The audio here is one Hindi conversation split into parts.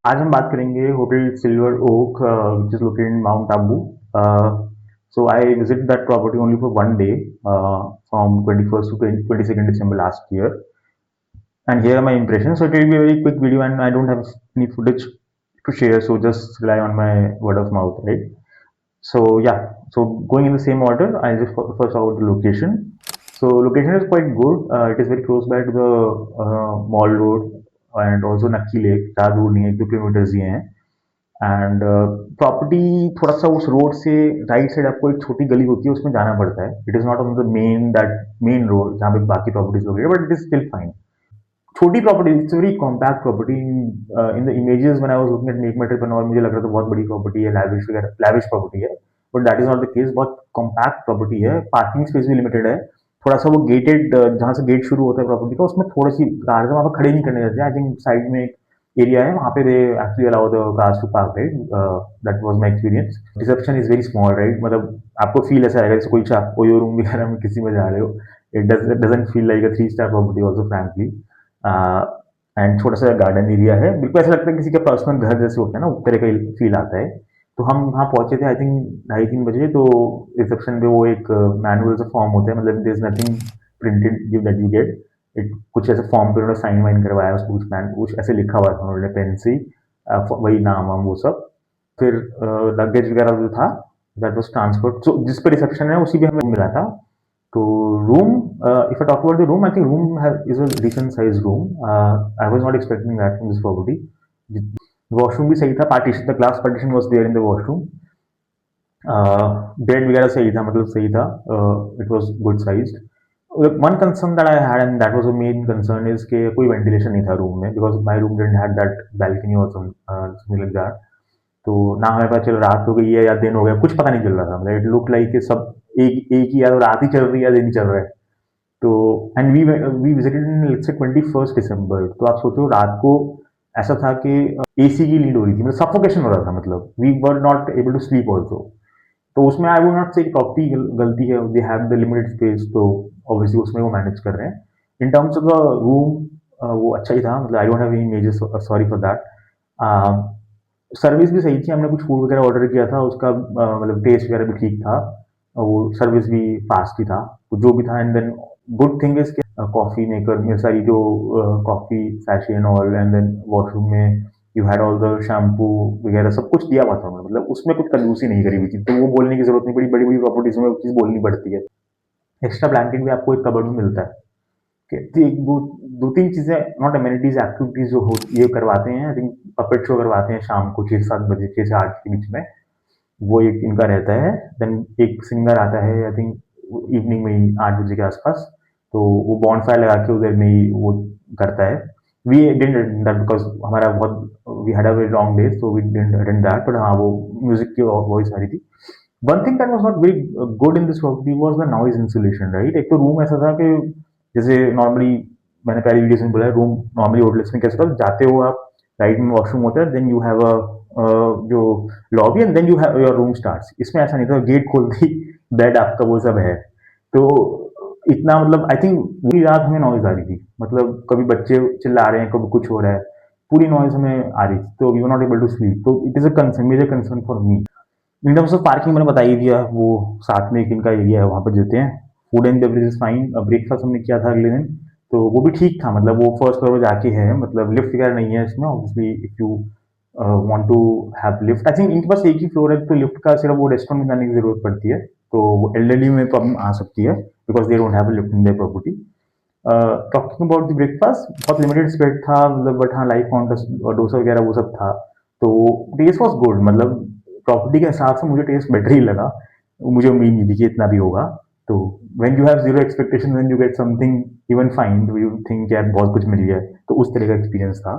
आज हम बात करेंगे hotel silver oak which is located in Mount Abu. So I visited that property only for one day from 21st to 22nd December last year. And here are my impressions. So it will be a very quick video and I don't have any footage to share, so just rely on my word of mouth, right? So yeah, so going in the same order, I'll just first about the location. So location is quite good. It is very close by to the Mall Road and also Nakki Lake. ज़्यादा दूर नहीं है, 2 किलोमीटर ही हैं. एंड प्रॉपर्टी थोड़ा सा उस रोड से राइट साइड आपको एक छोटी गली होती है, उसमें जाना पड़ता है. It is not on the main road जहाँ पे बाकी properties located, but it is still fine. छोटी property, it's very compact property. In the images when I was looking at make my trip और मुझे लग रहा था बहुत बड़ी प्रॉपर्टी है, लैविश वगैरह, लैविश प्रॉपर्टी है. But that is not the case. बहुत कॉम्पैक्ट प्रॉपर्टी है. पार्किंग स्पेस भी लिमिटेड है. थोड़ा सा वो गेटेड, जहाँ से गेट शुरू होता है प्रॉपर्टी का, उसमें थोड़ी सी कार वहाँ पर खड़े नहीं करने देते. आई थिंक साइड में एक एरिया है, वहाँ पे they actually allow the cars to park, right. That was my experience. Reception is very small, right. मतलब आपको फील ऐसा आएगा जैसे कोई रूम वगैरह में किसी में जा रहे हो. It doesn't feel like a 3 star property also, frankly. And छोटा सा गार्डन एरिया है. बिल्कुल ऐसा लगता है किसी का पर्सनल घर जैसे होता है ना, उस तरह का फील आता है. तो हम वहाँ पहुंचे थे आई थिंक 2:30-3 बजे. तो रिसेप्शन पे वो एक मैनुअल सा फॉर्म होता है, मतलब there is nothing printed you that you get it. कुछ ऐसे फॉर्म पे उन्होंने साइन वाइन करवाया, उसको कुछ ऐसे लिखा हुआ था उन्होंने पेन से, वही नाम वाम वो सब. फिर लगेज वगैरह जो था दैट वाज ट्रांसफर्ड. सो जिस पे रिसेप्शन है उसी पे हमें मिला था. तो room, if I talk about the room, I think is a decent sized room. I was not expecting that from this property. Washroom भी सही था. Partition, the glass partition was there in the washroom. Bed वगैरह सही था, मतलब सही था. It was good sized. One concern that I had and that was a main concern is के कोई वेंटिलेशन नहीं था रूम में, because my room didn't had that balcony और समथिंग लाइक दैट. तो ना हमें पता चल रात हो गई है या दिन हो गया, कुछ पता नहीं चल रहा था. मतलब इट लुक लाइक कि सब एक एक ही, या तो रात ही चल रही है या दिन ही चल रहा है. तो and we visited in let's say 21st December. तो आप सोचो रात को ऐसा था कि एसी की नीड हो रही थी, मतलब सफोकेशन हो रहा था. मतलब we were not able to sleep also. तो उसमें I would not say property गलती है, they have the limited space, तो ऑब्वियसली उसमें वो मैनेज कर रहे हैं. In terms of the room वो अच्छा ही था. मतलब I don't have any major sorry for that. Service भी सही थी. हमने कुछ फूड वगैरह ऑर्डर किया था, उसका मतलब टेस्ट वगैरह भी ठीक था. वो सर्विस भी फास्ट ही था. तो जो भी था. And then good thing is coffee maker में सारी जो coffee sachet and all. And then washroom में you had all the shampoo वगैरह सब कुछ दिया हुआ था उन्होंने. मतलब उसमें कुछ कंजूसी नहीं करी हुई थी. तो वो बोलने की जरूरत नहीं पड़ी. बड़ी बड़ी प्रॉपर्टीज में वो चीज़ बोलनी पड़ती है. एक्स्ट्रा ब्लैंकेट भी आपको एक कबर्ड में मिलता है. तो एक दो दो तीन चीजें, नॉट एमिनिटीज, एक्टिविटीज जो हो ये करवाते हैं. आई थिंक पपेट शो करवाते हैं शाम को 6-7 बजे, 6 से 8 के बीच में. वो एक इनका रहता है. देन एक सिंगर आता है आई थिंक इवनिंग में ही 8 बजे के आसपास. तो वो बॉन्ड फायर लगा के उधर में ही वो करता है. We didn't attend that because हमारा बहुत, we had a very long day, so we didn't attend that. But हाँ, वो म्यूजिक की वॉइस आ रही थी. One thing that was not very good in this property was the noise insulation, right. एक तो रूम ऐसा था कि जैसे नॉर्मली मैंने पहले वीडियोस में बोला है, रूम नॉर्मली होटल्स में कैसे होता है, जाते हो आप, राइट में वॉशरूम होता है, देन यू हैव अ जो lobby and then you have your room starts. इसमें ऐसा नहीं था. गेट खोलते ही बेड आपका वो सब है. तो इतना, मतलब आई थिंक पूरी रात हमें नॉइज आ रही थी. मतलब कभी बच्चे चिल्ला रहे हैं, कभी कुछ हो रहा है, पूरी नॉइज हमें आ रही थी. तो we were not able to sleep. तो it is a concern, major concern for me. In terms of parking मैंने बता ही दिया. वो साथ में एक इनका एरिया है, वहाँ पर देते हैं. Food and beverage fine. Breakfast हमने किया था अगले दिन, तो वो भी ठीक था. मतलब वो फर्स्ट फ्लोर पे जाके है, मतलब लिफ्ट वगैरह नहीं है इसमें. Obviously if you want to have lift, I think इनके पास एक ही फ्लोर है, तो लिफ्ट का सिर्फ वो रेस्टोरेंट में जाने की जरूरत पड़ती है. तो वो एल्डरली में प्रॉब्लम आ सकती है because they don't have a lift in their property. Talking about the breakfast, बहुत लिमिटेड स्प्रेड था. मतलब बट हाँ, लाइफ काउंटर्स और डोसा वगैरह वो सब था. तो टेस्ट वॉज गुड. मतलब प्रॉपर्टी के हिसाब से मुझे टेस्ट बेटर ही लगा. मुझे उम्मीद नहीं थी कि इतना भी होगा. तो when you have zero expectation, when you get something even fine, तो यू थिंक यार बहुत कुछ मिल गया है. तो उस तरह का एक्सपीरियंस था.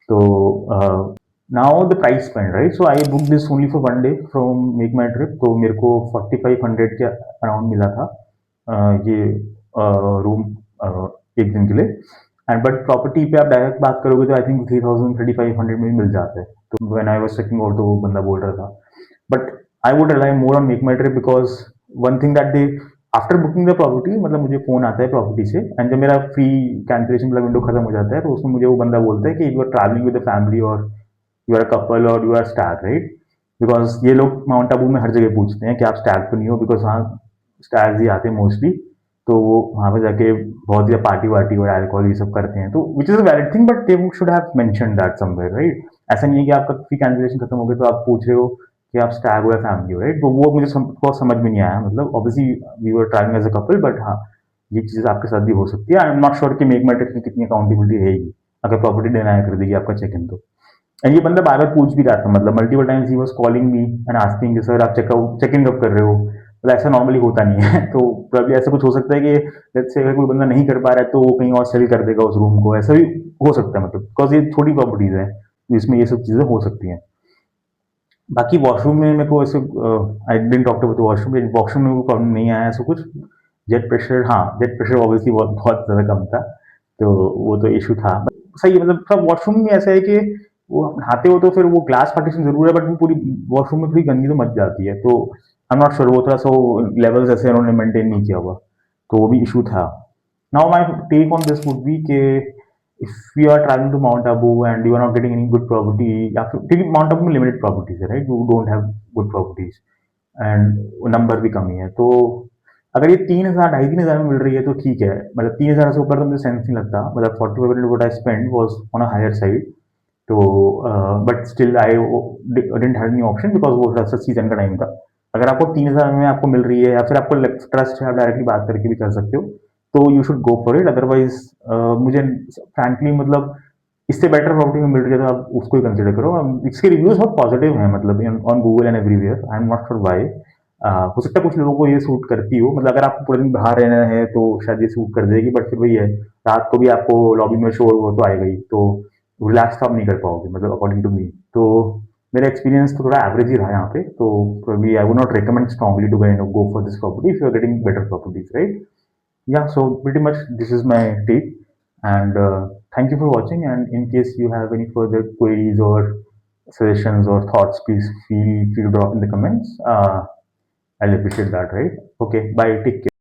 तो now the price point, right. So I book this only for one day from make my trip. तो मेरे को 4500 के अराउंड मिला था ये रूम एक दिन के लिए. एंड बट प्रॉपर्टी पे आप डायरेक्ट बात करोगे तो आई थिंक 3000-3500 में ही मिल जाता है. तो when I was checking out, तो वो बंदा बोल रहा था. But I would rely more on make my trip because one thing that they, after booking the property, मतलब मुझे फोन आता है प्रॉपर्टी से, एंड जब मेरा फ्री कैंसिलेशन वाला विंडो खत्म हो जाता है, तो उसमें मुझे वो बंदा बोलता है कि you are travelling with the family और यू आर अ कपल और you are stag, right? Because ये लोग माउंट आबू में हर जगह पूछते हैं कि आप स्टैग तो नहीं हो, बिकॉज हाँ स्टैग्स ही आते हैं मोस्टली। तो वो वहाँ पे जाके बहुत ही पार्टी वार्टी और अल्कोहल ये सब करते हैं, तो which is a valid thing, but they should have mention that somewhere, right? ऐसा नहीं है कि आपका फ्री कैंसिलेशन खत्म हो गया तो आप पूछ रहे हो कि आप स्टैग हो या फैमिली हो, राइट? तो वो मुझे बहुत समझ में नहीं आया, मतलब obviously we were trying as a couple, but हाँ ये चीज़ आपके साथ भी हो सकती है। आई एम नॉट श्योर कि मेक माई ट्रिप की कितनी अकाउंटेबिलिटी रहेगी अगर प्रॉपर्टी डिनाई कर देगी आपका चेक इन तो। एंड ये बंदा बार बार पूछ भी रहा था, मतलब multiple times he was calling me and asking sir आप चेक इन कब कर रहे हो, मतलब ऐसा नॉर्मली होता नहीं है। तो प्रॉब्लम ऐसा कुछ हो सकता है कि लेट्स से अगर कोई बंदा नहीं कर पा रहा है तो वो कहीं और सेल कर देगा उस रूम को, ऐसा भी हो सकता है, मतलब बिकॉज ये छोटी प्रॉपर्टीज है जिसमें ये सब चीजें हो सकती हैं। बाकी वॉशरूम में मेरे को ऐसे I didn't talk about washroom, washroom में कोई प्रॉब्लम नहीं आया ऐसा कुछ। जेट प्रेशर, हाँ जेट प्रेशर ऑब्वियसली बहुत बहुत ज़्यादा कम था, तो वो तो इशू था। सही है, मतलब थोड़ा वॉशरूम में ऐसा है कि वो नहाते हो तो फिर वो ग्लास पार्टीशन जरूर है, बट वो पूरी वॉशरूम में थोड़ी गंदगी तो मच जाती है, तो आई एम नॉट श्योर वो थोड़ा सा लेवल्स ऐसे उन्होंने मेंटेन नहीं किया हुआ, तो वो भी इशू था। Now my take on this would be के if you are traveling to Mount Abu and you are not getting any good property, या फिर क्योंकि माउंट आबू में लिमिटेड प्रॉपर्टीज है, right? You don't have good properties and number भी कम ही है, तो अगर ये 3,000 2,500 में मिल रही है तो ठीक है, मतलब 3,000 से ऊपर तो मुझे सेंस नहीं लगता, मतलब 40% what I spent was on a higher side। तो but still I didn't have any option because वो थोड़ा सीजन का टाइम था। अगर आपको 3,000 में आपको मिल रही है या फिर आपको ट्रस्ट है, आप डायरेक्टली बात करके भी कर सकते हो, तो you should go for it. Otherwise मुझे फ्रैंकली मतलब इससे बेटर प्रॉपर्टी में मिल रही है तो आप उसको ही कंसिडर करो। इसके रिव्यूज बहुत पॉजिटिव हैं, मतलब on Google and everywhere, I am not sure why. हो सकता है कुछ लोगों को ये सूट करती हो, मतलब अगर आपको पूरे दिन बाहर रहना है तो शायद ये सूट कर देगी, बट फिर वही है, रात को भी आपको लॉबी में शोर वो तो आएगा ही, तो रिलैक्स तो आप नहीं कर पाओगे, मतलब अकॉर्डिंग टू मी। तो मेरा एक्सपीरियंस तो थोड़ा एवरेज ही रहा यहाँ पे, तो probably I would not recommend strongly to go for this property if you are getting better properties, right? Yeah, so pretty much this is my take, and thank you for watching, and in case you have any further queries or suggestions or thoughts, please feel free to drop in the comments. I'll appreciate that, right? Okay, bye, take care.